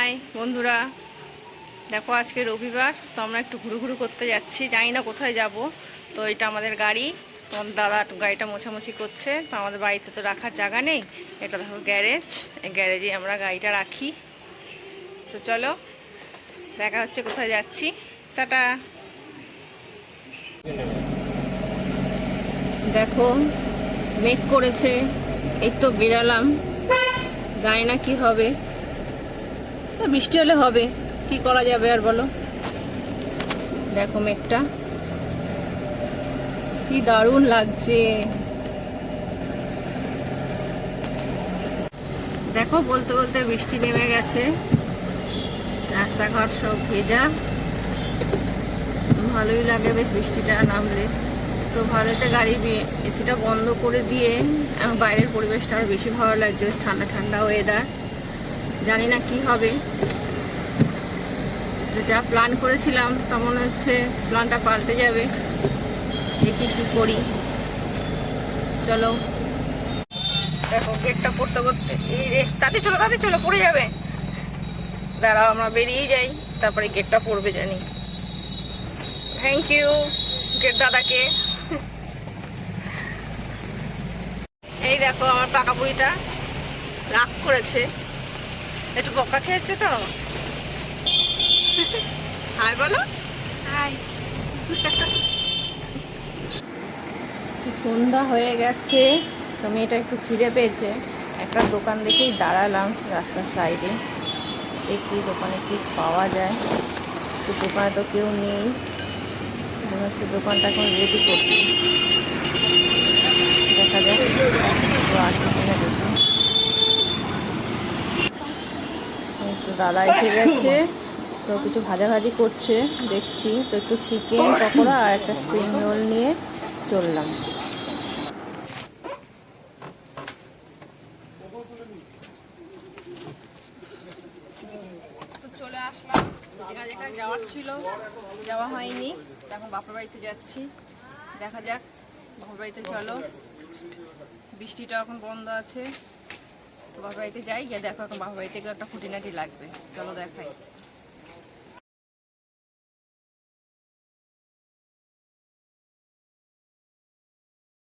High বন্ধুরা, দেখো আজকে রবিবার, তো আমরা একটু ঘুরু করতে যাচ্ছি। জানি না কোথায় যাব। তো এটা আমাদের গাড়ি, তোমার দাদা গাড়িটা মোছামুছি করছে। তো আমাদের বাড়িতে তো রাখার জায়গা নেই, এটা দেখো গ্যারেজ, এই গ্যারেজে আমরা গাড়িটা রাখি। তো চলো দেখা হচ্ছে কোথায় যাচ্ছি। টাটা। দেখো মেঘ করেছে, এই তো বেরালাম, জানি না কি হবে। বৃষ্টি হলে হবে, কি করা যাবে আর বলো। দেখো মেঘটা কি দারুণ লাগছে। দেখো বলতে বলতে বৃষ্টি নেমে গেছে, রাস্তাঘাট সব ভেজা। ভালোই লাগে বেশ বৃষ্টিটা নামলে। তো ভালো হচ্ছে গাড়ি এসিটা বন্ধ করে দিয়ে বাইরের পরিবেশটা আরো বেশি ভালো লাগছে, বেশ ঠান্ডা ঠান্ডা ওয়েদার। জানি না কি হবে, তো যা প্ল্যান করেছিলাম তা মনে হচ্ছে প্ল্যানটা পাল্টে যাবে। দেখি কি করি, চলো। দেখো গেটটা পড়তে পড়তে এই রে, তাতে চলো পড়ে যাবে। দাঁড়াও আমরা বেরিয়ে যাই, তারপরে গেটটা পড়বে জানি। থ্যাংক ইউ গেট দাদাকে। এই দেখো আমার পাকা বুড়িটা রাগ করেছে, একটু বকা খেয়েছে। তো হাই বলো, হাই। সন্ধ্যা হয়ে গেছে, তো মেয়েটা একটু খিদে পেয়েছে। একটা দোকান দেখেই দাঁড়ালাম রাস্তার সাইডে, দেখি দোকানে কি পাওয়া যায়। তো দোকানে তো কেউ নেই, মনে হচ্ছে দোকানটা এখন রেডি করছি। দেখা যাক আছে কিনা দেখি। তো দাদা এসে গেছে, তো কিছু ভাজাভাজি করছে দেখছি। তো একটু চিকেন পকোড়া আর একটা স্প্রিং রোল নিয়ে চললাম। তো চলে আসলাম, যেখানে যাওয়ার ছিল যাওয়া হয়নি, এখন বাপের বাড়িতে যাচ্ছি। দেখা যাক, বাপের বাড়িতে চলো। বৃষ্টিটা এখন বন্ধ আছে, তো বাপের বাড়িতে যাই, গিয়ে দেখো এখন বাপের বাড়িতে একটা খুঁটিনাটি লাগবে, চলো দেখাই।